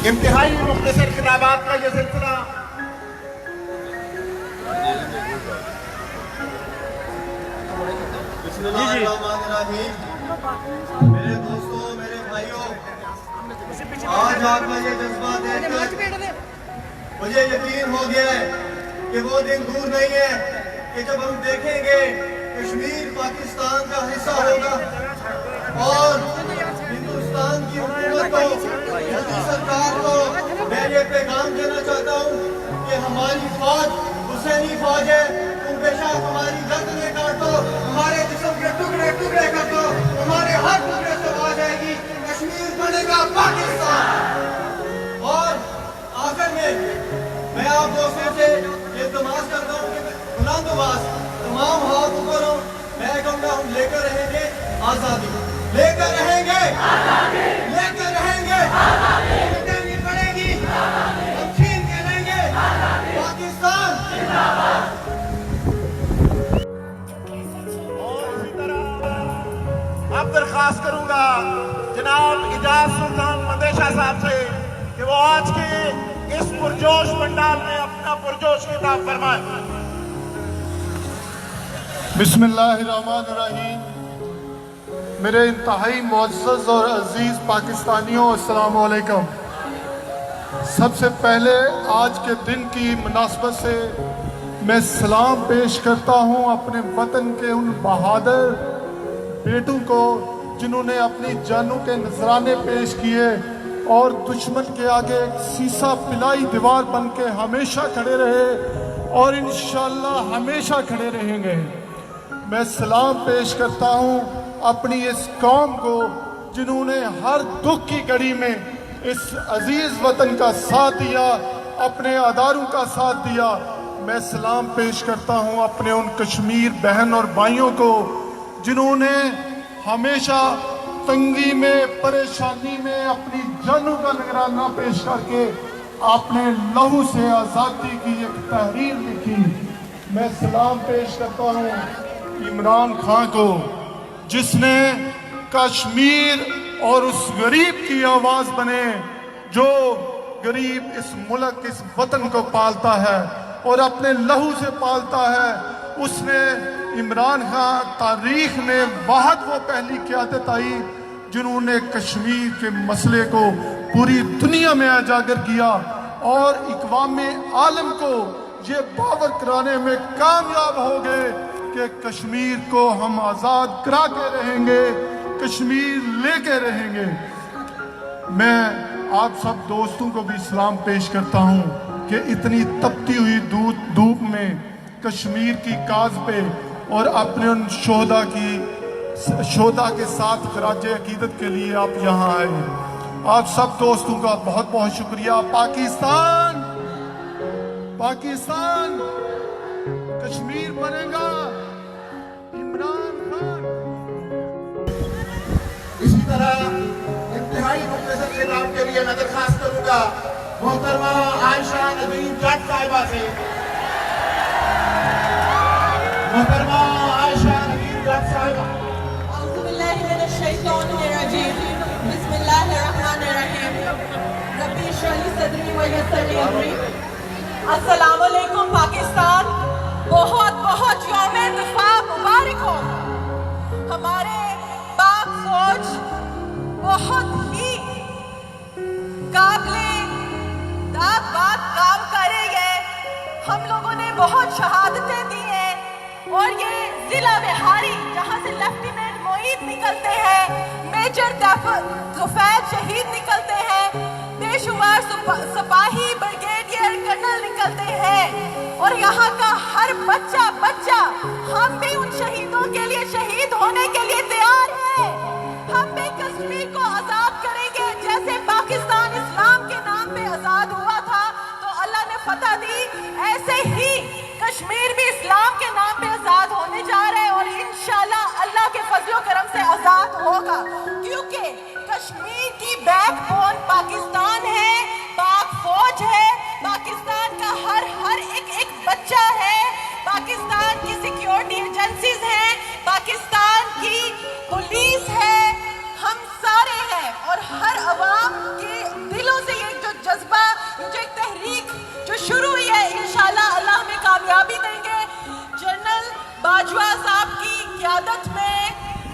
انتہائی مختصر خطابات کا یہ سلسلہ بسم اللہ الرحمن الرحیم۔ میرے دوستوں، میرے بھائیوں، آج آپ کا یہ جذبہ دیکھ کر مجھے یقین ہو گیا ہے کہ وہ دن دور نہیں ہے کہ جب ہم دیکھیں گے کشمیر پاکستان کا حصہ ہوگا اور ہندوستان کی حکومت کو، مودی سرکار کو میں یہ پیغام دینا چاہتا ہوں کہ ہماری فوج حسینی فوج ہے، تم بے شک ہماری گردنیں کاٹ دو، ہمارے جسم کے ٹکڑے ٹکڑے کر دو، ہمارے ہر ٹکڑے سے آ جائے گی، کشمیر بنے گا پاکستان۔ اور آخر میں آپ دوستوں سے التماس کرتا ہوں کہ بلند آواز تمام ہاتھ اوپر ہوں، میں کہوں گا ہم لے کر رہیں گے آزادی، لے کر رہیں گے آزادی، لے کر رہیں گے آزادی، نہیں پڑے گی ہم چھین کے لیں گے پاکستان زندہ باد۔ اور اسی طرح اب درخواست کروں گا جناب اجاز سلطان مندیشہ صاحب سے کہ وہ آج کے اس پرجوش پنڈال میں اپنا پرجوش خطاب فرمائیں۔ بسم اللہ الرحمن الرحیم۔ میرے انتہائی معزز اور عزیز پاکستانیوں، السلام علیکم۔ سب سے پہلے آج کے دن کی مناسبت سے میں سلام پیش کرتا ہوں اپنے وطن کے ان بہادر بیٹوں کو جنہوں نے اپنی جانوں کے نذرانے پیش کیے اور دشمن کے آگے ایک سیسا پلائی دیوار بن کے ہمیشہ کھڑے رہے اور انشاءاللہ ہمیشہ کھڑے رہیں گے۔ میں سلام پیش کرتا ہوں اپنی اس قوم کو جنہوں نے ہر دکھ کی گھڑی میں اس عزیز وطن کا ساتھ دیا، اپنے اداروں کا ساتھ دیا۔ میں سلام پیش کرتا ہوں اپنے ان کشمیر بہن اور بھائیوں کو جنہوں نے ہمیشہ تنگی میں، پریشانی میں اپنی جانوں کا نذرانہ پیش کر کے اپنے لہو سے آزادی کی ایک تحریر لکھی۔ میں سلام پیش کرتا ہوں عمران خان کو جس نے کشمیر اور اس غریب کی آواز بنے جو غریب اس ملک، اس وطن کو پالتا ہے اور اپنے لہو سے پالتا ہے۔ اس نے عمران خان تاریخ میں واحد وہ پہلی قیادت آئی جنہوں نے کشمیر کے مسئلے کو پوری دنیا میں اجاگر کیا اور اقوام عالم کو یہ باور کرانے میں کامیاب ہو گئے کہ کشمیر کو ہم آزاد کرا کے رہیں گے، کشمیر لے کے رہیں گے۔ میں آپ سب دوستوں کو بھی سلام پیش کرتا ہوں کہ اتنی تپتی ہوئی دھوپ میں کشمیر کی کاز پہ اور اپنے ان شہداء کے ساتھ خراج عقیدت کے لیے آپ یہاں آئے ہیں۔ آپ سب دوستوں کا بہت بہت شکریہ۔ پاکستان، پاکستان کشمیر بنے گا، عمران خان۔ اسی طرح انتہائی مختصر خطاب کے لیے میں درخواست کروں گا محترمہ عائشہ ندیم جٹ صاحبہ سے۔ محترمہ عائشہ ندیم جٹ صاحبہ۔ اعوذ باللہ من الشیطان الرجیم، بسم اللہ الرحمن الرحیم، ربی اشرح لی صدری ویسر لی امری۔ السلام علیکم پاکستان، بہت بہت یوم دفاع مبارک ہو۔ ہمارے پاک فوج بہت ہی قابل داد بات کام کر رہی ہے۔ ہم لوگوں نے بہت شہادتیں دی ہیں اور یہ ضلع بہاری جہاں سے لیفٹیننٹ معید نکلتے ہیں، میجر ظفیر شہید نکلتے ہیں، بے شمار سپاہی، بریگیڈیئر، کرنل نکلتے ہیں اور یہاں کا ہر بچہ ہم بھی ان شہیدوں کے لیے شہید ہونے کے لیے تیار ہیں۔ ہم بھی کشمیر کو آزاد کریں گے جیسے پاکستان اسلام کے نام پہ آزاد ہوا تھا تو اللہ نے فتح دی، ایسے ہی کشمیر بھی اسلام کے نام پہ آزاد ہونے جا رہے ہیں اور انشاءاللہ اللہ کے فضل و کرم سے آزاد ہوگا، کیونکہ کشمیر کی بیک بون پاکستان ہے، پاک فوج ہے، پاکستان کا ہر ایک بچہ ہے، پاکستان کی سیکیورٹی ایجنسیز ہیں، پاکستان کی پولیس ہے، ہم سارے ہیں اور ہر عوام کے دلوں سے یہ جو जज्बा, ये जो एक तहरीक जो शुरू हुई है, इंशाल्लाह अल्लाह हमें कामयाबी देंगे। जनरल बाजवा साहब की क़यादत में,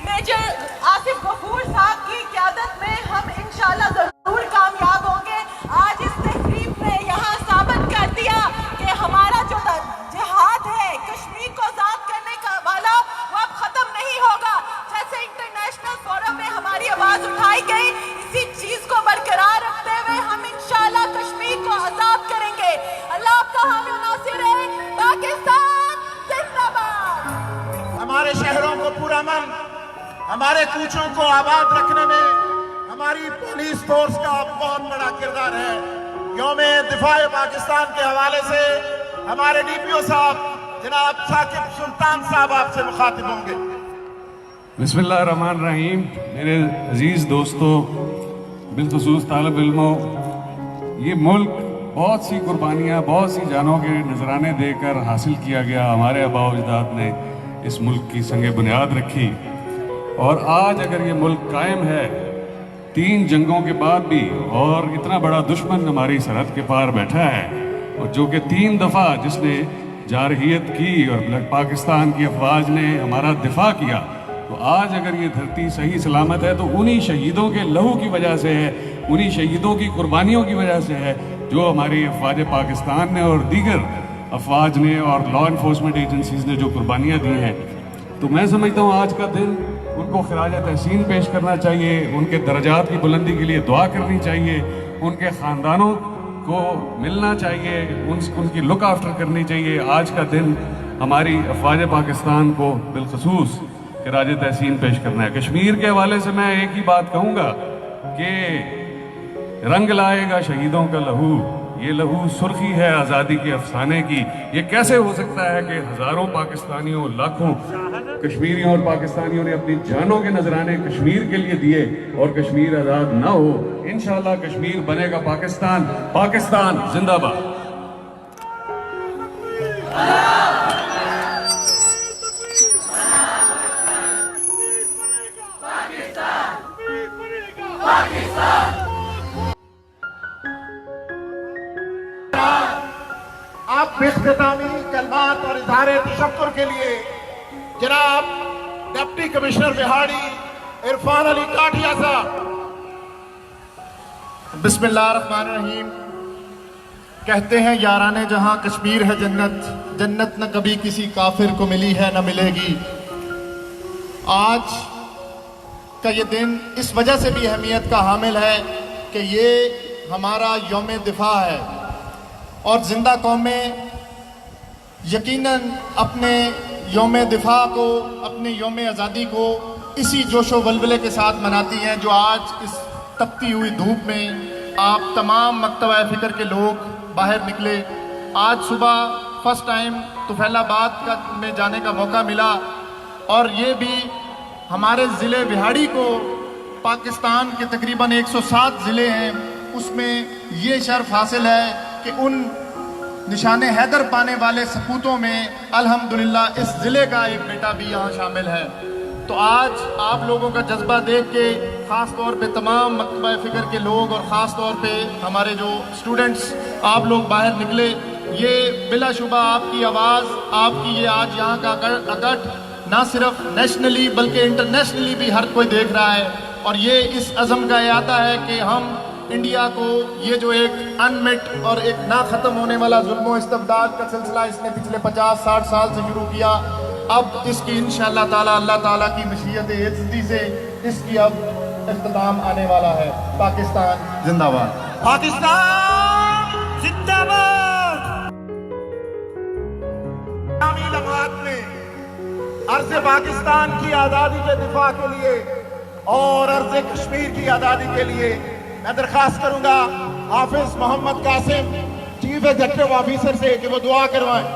मेजर आसिफ गफूर साहब की क़यादत में हम इंशाल्लाह ज़रूर कामयाब होंगे। आज इस तहरीक ने यहाँ साबित कर दिया कि हमारा जो जिहाद है कश्मीर को आज़ाद करने का वाला, वो अब ख़त्म नहीं होगा। जैसे इंटरनेशनल फोरम में हमारी आवाज़ उठाई गई, इसी चीज़ को बरकरार रखते हुए हम इंशाल्लाह कश्मीर को आज़ाद करेंगे। अल्लाह आपका हामी नासिर है। पाकिस्तान जिंदाबाद। हमारे शहरों को पुरअमन, हमारे कूचों को आबाद रखने में हमारी पुलिस फोर्स का बहुत बड़ा किरदार है। यौम दिफा पाकिस्तान के हवाले से हमारे डीपीओ साहब जनाब साकिब सुल्तान साहब आपसे मुखातिब होंगे। बिस्मिल्लाहिर्रहमानिर्रहीम। मेरे अजीज़ दोस्तों, बिलखुसूस तालिब इल्मों, ये मुल्क बहुत सी कुर्बानियाँ, बहुत सी जानों के नजराने देकर हासिल किया गया। हमारे आबा व अजदाद ने इस मुल्क की संगे बुनियाद रखी, और आज अगर ये मुल्क कायम है 3 जंगों के बाद भी, और इतना बड़ा दुश्मन हमारी सरहद के पार बैठा है, और जो कि 3 दफ़ा जिसने जारहियत की और पाकिस्तान की अफवाज ने हमारा दिफा किया, तो आज अगर ये धरती सही सलामत है तो उन्हीं शहीदों के लहू की वजह से है, उन्हीं शहीदों की कुर्बानियों की वजह से है, जो हमारी अफवाज पाकिस्तान ने और दीगर अफवाज ने और लॉ इन्फोर्समेंट एजेंसीज़ ने जो कुर्बानियाँ दी हैं। तो मैं समझता हूँ आज का दिन उनको खिराज तहसीन पेश करना चाहिए, उनके दर्जात की बुलंदी के लिए दुआ करनी चाहिए, उनके ख़ानदानों को मिलना चाहिए, उनकी लुक आफ्टर करनी चाहिए। आज का दिन हमारी अफवाज पाकिस्तान को बिलखसूस खिराज तहसीन पेश करना है। कश्मीर के हवाले से मैं एक ही बात कहूँगा कि रंग लाएगा शहीदों का लहू, ये लहू सुर्खी है आज़ादी के अफसाने की। ये कैसे हो सकता है कि हज़ारों पाकिस्तानियों, लाखों कश्मीरियों और पाकिस्तानियों ने अपनी जानों के नजराने कश्मीर के लिए दिए, और कश्मीर आज़ाद ना हो। इंशाअल्लाह कश्मीर बनेगा पाकिस्तान। पाकिस्तान जिंदाबाद। आप बेख्तितामी कलमात और इज़हारे तशक्कुर के लिए जनाब डिप्टी कमिश्नर बिहाड़ी इरफान अली काठिया साहब। बिस्मिल्लाहिर्रहमानिर्रहीम। कहते हैं याराने जहां कश्मीर है जन्नत, जन्नत न कभी किसी काफिर को मिली है न मिलेगी। आज का ये दिन इस वजह से भी अहमियत का हामिल है कि ये हमारा यौम दिफा है, और जिंदा कौमें यकीनन अपने यौम दिफा को, अपने यौम आज़ादी को इसी जोशो वल्वले के साथ मनाती हैं जो आज इस तपती हुई धूप में आप तमाम मकतबा फ़िक्र के लोग बाहर निकले। आज सुबह फर्स्ट टाइम तुफैलाबाद में जाने का मौका मिला, और ये भी हमारे ज़िले बिहाड़ी को, पाकिस्तान के तकरीबन 107 ज़िले हैं, उसमें ये शर्फ हासिल है कि उन निशाने हैदर पाने वाले सपूतों में अल्हम्दुलिल्लाह इस ज़िले का एक बेटा भी यहाँ शामिल है। तो आज आप लोगों का जज्बा देख के ख़ास तौर पे तमाम मकतबा फ़िक्र के लोग, और ख़ास तौर पे हमारे जो स्टूडेंट्स आप लोग बाहर निकले, ये बिलाशुबा आपकी आवाज़, आपकी ये आज यहाँ का अकड़ ना सिर्फ नेशनली बल्कि इंटरनेशनली भी हर कोई देख रहा है, और ये इस अज़म का इरादा है कि हम इंडिया को ये जो एक अनमेट और एक ना ख़त्म होने वाला जुल्म इस्तबदाद का सिलसिला इसने पिछले 50-60 साल से शुरू किया, अब इसकी इंशाअल्लाह ताला अल्लाह ताला की मशीयत इज़्ज़ती से इसकी अब इख्तिताम आने वाला है। पाकिस्तान जिंदाबाद। पाकिस्तान जिंदाबाद। आगामी लम्हात में अर्ज़ पाकिस्तान की आज़ादी के दिफा के लिए और अर्ज़ कश्मीर की आज़ादी के लिए मैं दरख्वास्त करूंगा Hafiz Mohammad Qasim, chief executive officer से कि वो दुआ करवाएं।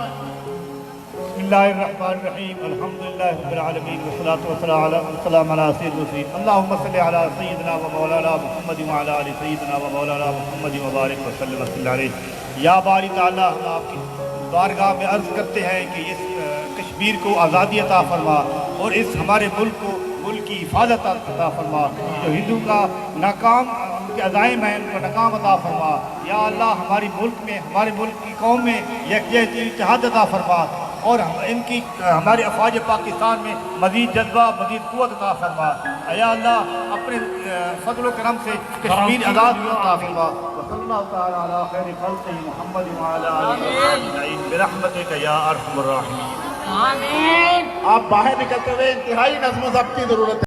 बिस्मिल्लाहिर्रहमानिर्रहीम। अल्हम्दुलिल्लाहि रब्बिल आलमीन वस्सलातु वस्सलामु अला सय्यिदिल मुरसलीन। अल्लाहुम्मा सल्लि अला सय्यिदिना व मौलाना मुहम्मद व अला आलि सय्यिदिना व मौलाना मुहम्मद व बारिक व सल्लम अलैहि। या बारी ताला, हम आपकी बारगाह में अर्ज़ करते हैं कि इस कश्मीर को आज़ादी अता फरमा, और इस हमारे मुल्क को, मुल्क की हिफाजत अता फरमा। जो हिंदू का नाकाम کے عزائم ہیں ان کو ناکام عطا فرما یا اللہ ہمارے ملک کی قوم میں یکجہتی اتحاد عطا فرما اور ان کی ہمارے افواج پاکستان میں مزید جذبہ مزید قوت عطا فرما یا اللہ اپنے فضل و کرم سے کشمیر آزاد عطا فرما وصلی اللہ تعالی علی خیر خلقہ محمد وعلی آلہ اجمعین برحمتک یا ارحم الراحمین. آپ باہر نکلتے ہوئے انتہائی نظم و ضبط کی ضرورت ہے.